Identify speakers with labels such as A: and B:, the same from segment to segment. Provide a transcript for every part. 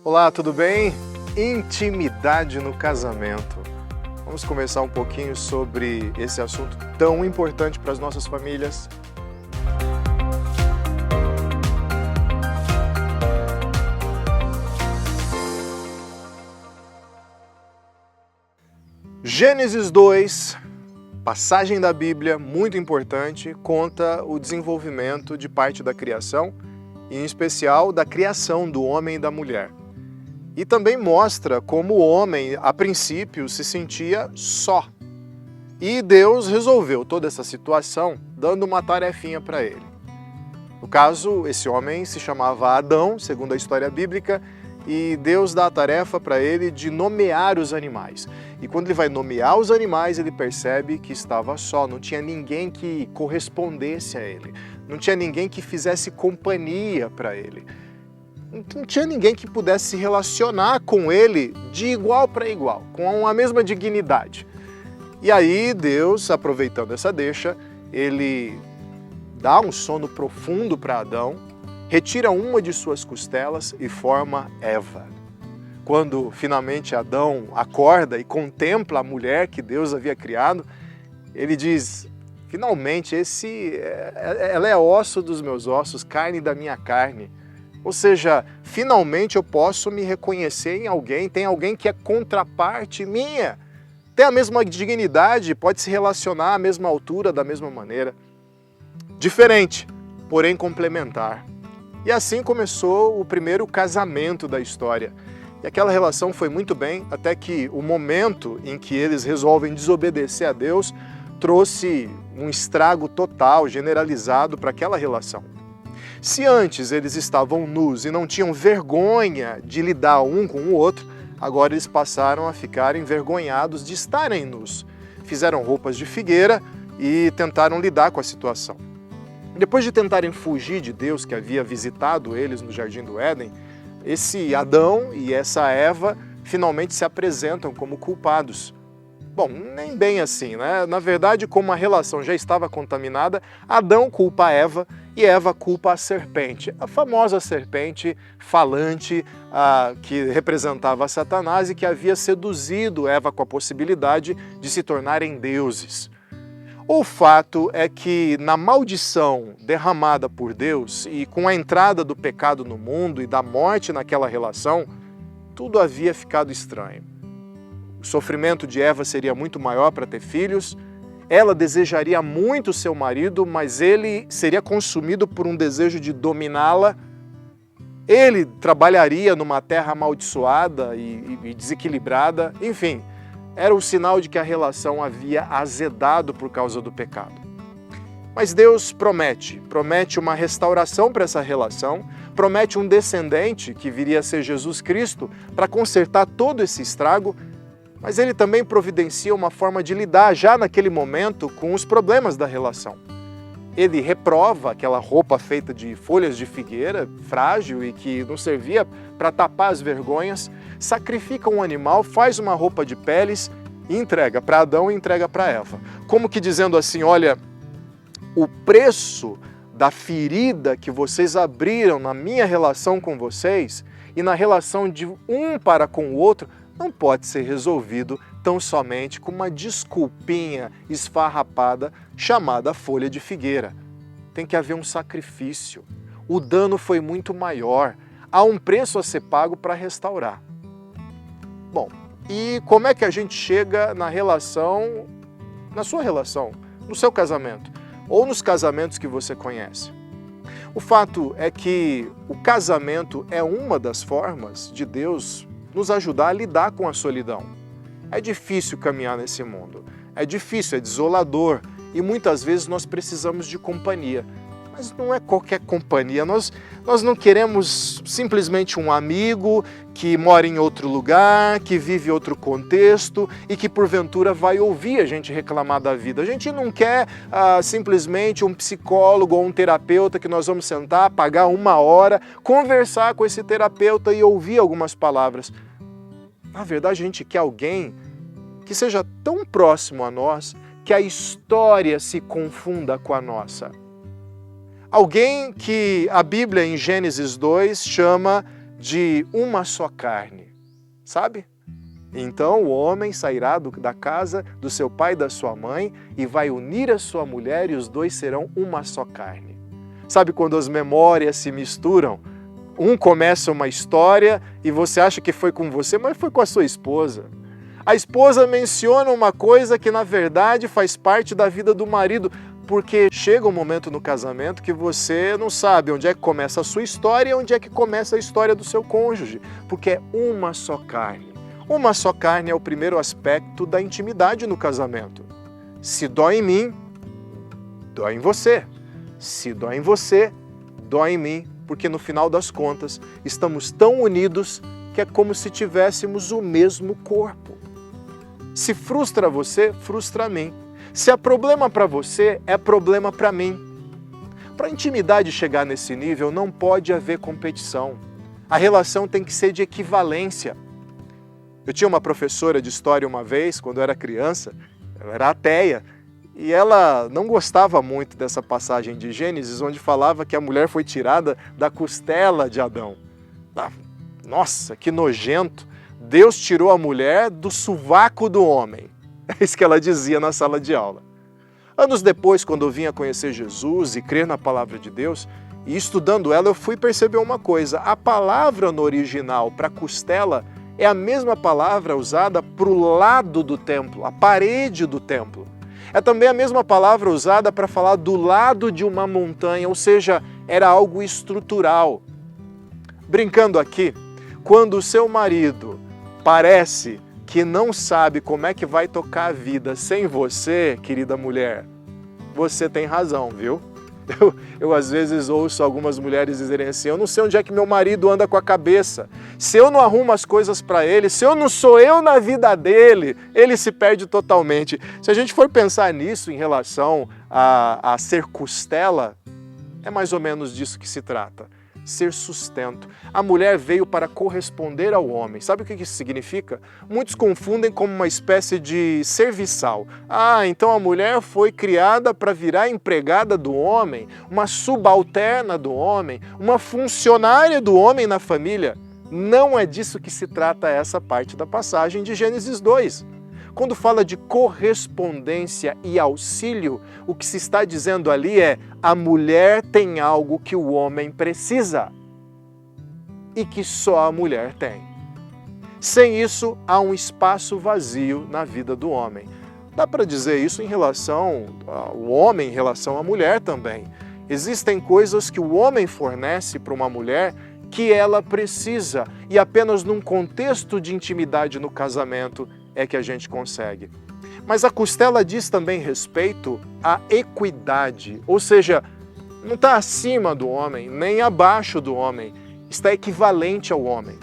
A: Olá, tudo bem? Intimidade no casamento. Vamos conversar um pouquinho sobre esse assunto tão importante para as nossas famílias. Gênesis 2, passagem da Bíblia muito importante, conta o desenvolvimento de parte da criação, e em especial da criação do homem e da mulher. E também mostra como o homem, a princípio, se sentia só. E Deus resolveu toda essa situação dando uma tarefinha para ele. No caso, esse homem se chamava Adão, segundo a história bíblica, e Deus dá a tarefa para ele de nomear os animais. E quando ele vai nomear os animais, ele percebe que estava só, não tinha ninguém que correspondesse a ele, não tinha ninguém que fizesse companhia para ele. Não tinha ninguém que pudesse se relacionar com ele de igual para igual, com a mesma dignidade. E aí Deus, aproveitando essa deixa, ele dá um sono profundo para Adão, retira uma de suas costelas e forma Eva. Quando finalmente Adão acorda e contempla a mulher que Deus havia criado, ele diz: finalmente, ela é osso dos meus ossos, carne da minha carne. Ou seja, finalmente eu posso me reconhecer em alguém, tem alguém que é contraparte minha, tem a mesma dignidade, pode se relacionar à mesma altura, da mesma maneira. Diferente, porém complementar. E assim começou o primeiro casamento da história. E aquela relação foi muito bem, até que o momento em que eles resolvem desobedecer a Deus trouxe um estrago total, generalizado para aquela relação. Se antes eles estavam nus e não tinham vergonha de lidar um com o outro, agora eles passaram a ficar envergonhados de estarem nus. Fizeram roupas de figueira e tentaram lidar com a situação. Depois de tentarem fugir de Deus que havia visitado eles no Jardim do Éden, esse Adão e essa Eva finalmente se apresentam como culpados. Bom, nem bem assim, né? Na verdade, como a relação já estava contaminada, Adão culpa a Eva e Eva culpa a serpente, a famosa serpente falante que representava Satanás e que havia seduzido Eva com a possibilidade de se tornarem deuses. O fato é que na maldição derramada por Deus e com a entrada do pecado no mundo e da morte naquela relação, tudo havia ficado estranho. O sofrimento de Eva seria muito maior para ter filhos, ela desejaria muito seu marido, mas ele seria consumido por um desejo de dominá-la. Ele trabalharia numa terra amaldiçoada e desequilibrada, enfim, era o sinal de que a relação havia azedado por causa do pecado. Mas Deus promete uma restauração para essa relação, promete um descendente que viria a ser Jesus Cristo para consertar todo esse estrago, mas ele também providencia uma forma de lidar já naquele momento com os problemas da relação. Ele reprova aquela roupa feita de folhas de figueira, frágil e que não servia para tapar as vergonhas, sacrifica um animal, faz uma roupa de peles e entrega para Adão e entrega para Eva. Como que dizendo assim, olha, o preço da ferida que vocês abriram na minha relação com vocês e na relação de um para com o outro não pode ser resolvido tão somente com uma desculpinha esfarrapada chamada folha de figueira. Tem que haver um sacrifício. O dano foi muito maior. Há um preço a ser pago para restaurar. Bom, e como é que a gente chega na relação, na sua relação, no seu casamento, ou nos casamentos que você conhece? O fato é que o casamento é uma das formas de Deus nos ajudar a lidar com a solidão. É difícil caminhar nesse mundo, é difícil, é desolador e muitas vezes nós precisamos de companhia. Mas não é qualquer companhia, nós não queremos simplesmente um amigo que mora em outro lugar, que vive outro contexto e que porventura vai ouvir a gente reclamar da vida. A gente não quer simplesmente um psicólogo ou um terapeuta que nós vamos sentar, pagar 1 hora, conversar com esse terapeuta e ouvir algumas palavras. Na verdade, a gente quer alguém que seja tão próximo a nós que a história se confunda com a nossa. Alguém que a Bíblia, em Gênesis 2, chama de uma só carne, sabe? Então o homem sairá da casa do seu pai e da sua mãe e vai unir a sua mulher e os dois serão uma só carne. Sabe quando as memórias se misturam? Um começa uma história e você acha que foi com você, mas foi com a sua esposa. A esposa menciona uma coisa que na verdade faz parte da vida do marido, porque chega um momento no casamento que você não sabe onde é que começa a sua história e onde é que começa a história do seu cônjuge, porque é uma só carne. Uma só carne é o primeiro aspecto da intimidade no casamento. Se dói em mim, dói em você. Se dói em você, dói em mim, porque no final das contas estamos tão unidos que é como se tivéssemos o mesmo corpo. Se frustra você, frustra a mim. Se é problema para você, é problema para mim. Para a intimidade chegar nesse nível, não pode haver competição. A relação tem que ser de equivalência. Eu tinha uma professora de história uma vez, quando eu era criança, ela era ateia, e ela não gostava muito dessa passagem de Gênesis, onde falava que a mulher foi tirada da costela de Adão. Nossa, que nojento! Deus tirou a mulher do sovaco do homem. É isso que ela dizia na sala de aula. Anos depois, quando eu vim a conhecer Jesus e crer na palavra de Deus, e estudando ela, eu fui perceber uma coisa. A palavra no original para costela é a mesma palavra usada para o lado do templo, a parede do templo. É também a mesma palavra usada para falar do lado de uma montanha, ou seja, era algo estrutural. Brincando aqui, quando o seu marido parece que não sabe como é que vai tocar a vida sem você, querida mulher, você tem razão, viu? Eu às vezes ouço algumas mulheres dizerem assim, eu não sei onde é que meu marido anda com a cabeça. Se eu não arrumo as coisas para ele, se eu não sou eu na vida dele, ele se perde totalmente. Se a gente for pensar nisso em relação a ser costela, é mais ou menos disso que se trata. Ser sustento. A mulher veio para corresponder ao homem. Sabe o que isso significa? Muitos confundem como uma espécie de serviçal. Então a mulher foi criada para virar empregada do homem, uma subalterna do homem, uma funcionária do homem na família. Não é disso que se trata essa parte da passagem de Gênesis 2. Quando fala de correspondência e auxílio, o que se está dizendo ali é a mulher tem algo que o homem precisa e que só a mulher tem. Sem isso, há um espaço vazio na vida do homem. Dá para dizer isso em relação ao homem, em relação à mulher também. Existem coisas que o homem fornece para uma mulher que ela precisa e apenas num contexto de intimidade no casamento é que a gente consegue. Mas a costela diz também respeito à equidade, ou seja, não está acima do homem, nem abaixo do homem, está equivalente ao homem.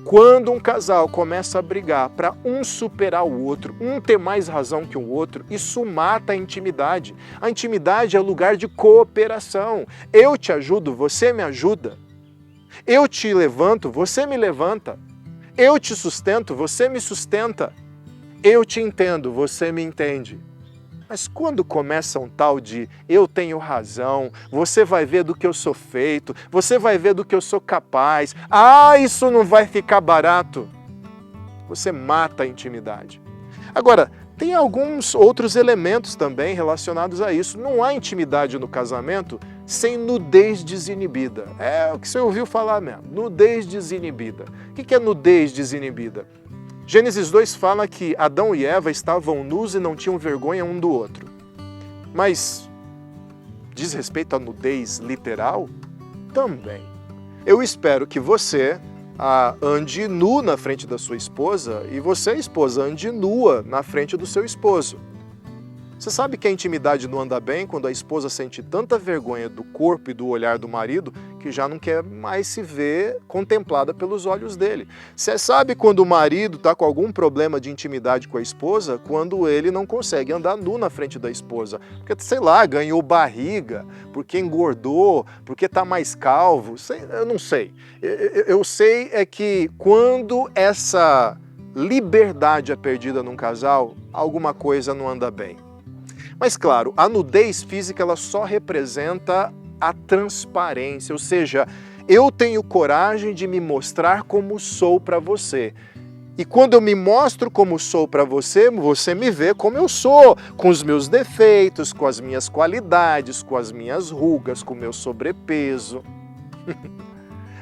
A: Quando um casal começa a brigar para um superar o outro, um ter mais razão que o outro, isso mata a intimidade. A intimidade é lugar de cooperação. Eu te ajudo, você me ajuda. Eu te levanto, você me levanta. Eu te sustento, você me sustenta. Eu te entendo, você me entende. Mas quando começa um tal de eu tenho razão, você vai ver do que eu sou feito, você vai ver do que eu sou capaz, isso não vai ficar barato. Você mata a intimidade. Agora, tem alguns outros elementos também relacionados a isso. Não há intimidade no casamento sem nudez desinibida. É o que você ouviu falar mesmo, nudez desinibida. O que é nudez desinibida? Gênesis 2 fala que Adão e Eva estavam nus e não tinham vergonha um do outro. Mas diz respeito à nudez literal? Também. Eu espero que você ande nu na frente da sua esposa e você, esposa, ande nua na frente do seu esposo. Você sabe que a intimidade não anda bem quando a esposa sente tanta vergonha do corpo e do olhar do marido que já não quer mais se ver contemplada pelos olhos dele. Você sabe quando o marido está com algum problema de intimidade com a esposa, quando ele não consegue andar nu na frente da esposa. Porque, sei lá, ganhou barriga, porque engordou, porque está mais calvo, eu não sei. Eu sei é que quando essa liberdade é perdida num casal, alguma coisa não anda bem. Mas claro, a nudez física ela só representa a transparência, ou seja, Eu tenho coragem de me mostrar como sou para você. E quando eu me mostro como sou para você, você me vê como eu sou, com os meus defeitos, com as minhas qualidades, com as minhas rugas, com o meu sobrepeso,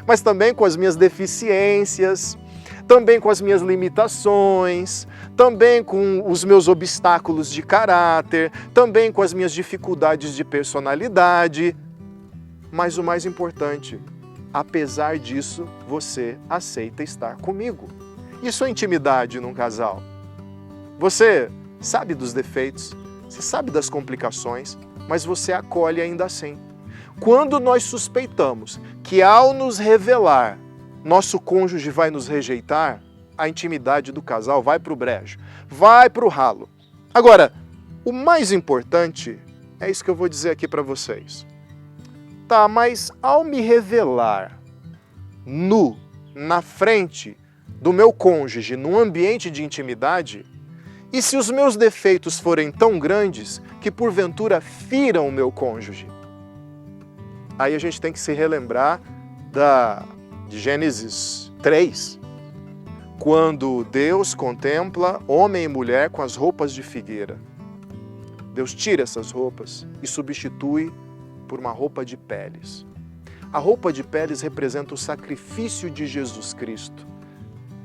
A: mas também com as minhas deficiências, também com as minhas limitações, também com os meus obstáculos de caráter, também com as minhas dificuldades de personalidade. Mas o mais importante, apesar disso, você aceita estar comigo. Isso é intimidade num casal. Você sabe dos defeitos, você sabe das complicações, mas você acolhe ainda assim. Quando nós suspeitamos que ao nos revelar, nosso cônjuge vai nos rejeitar, a intimidade do casal vai para o brejo, vai para o ralo. Agora, o mais importante é isso que eu vou dizer aqui para vocês. Tá, mas ao me revelar nu, na frente do meu cônjuge, num ambiente de intimidade, e se os meus defeitos forem tão grandes que porventura firam o meu cônjuge? Aí a gente tem que se relembrar de Gênesis 3, quando Deus contempla homem e mulher com as roupas de figueira. Deus tira essas roupas e substitui por uma roupa de peles. A roupa de peles representa o sacrifício de Jesus Cristo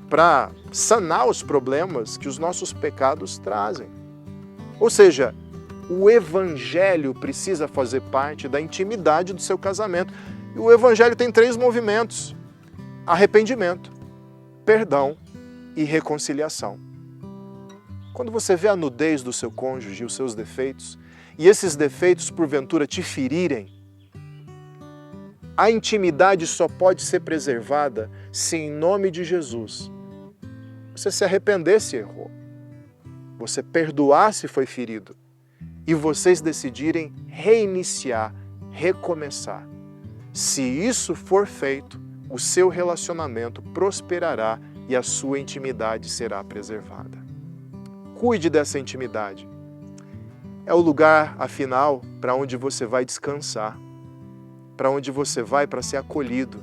A: para sanar os problemas que os nossos pecados trazem. Ou seja, o Evangelho precisa fazer parte da intimidade do seu casamento. E o Evangelho tem 3 movimentos: arrependimento, perdão e reconciliação. Quando você vê a nudez do seu cônjuge e os seus defeitos, e esses defeitos porventura te ferirem, a intimidade só pode ser preservada se, em nome de Jesus, você se arrepender se errou, você perdoar se foi ferido, e vocês decidirem reiniciar, recomeçar. Se isso for feito, o seu relacionamento prosperará e a sua intimidade será preservada. Cuide dessa intimidade. É o lugar, afinal, para onde você vai descansar, para onde você vai para ser acolhido.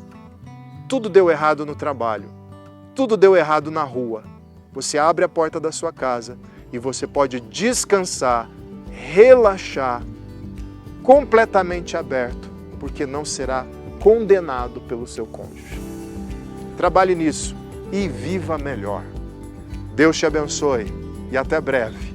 A: Tudo deu errado no trabalho, tudo deu errado na rua. Você abre a porta da sua casa e você pode descansar, relaxar, completamente aberto, porque não será condenado pelo seu cônjuge. Trabalhe nisso e viva melhor. Deus te abençoe e até breve.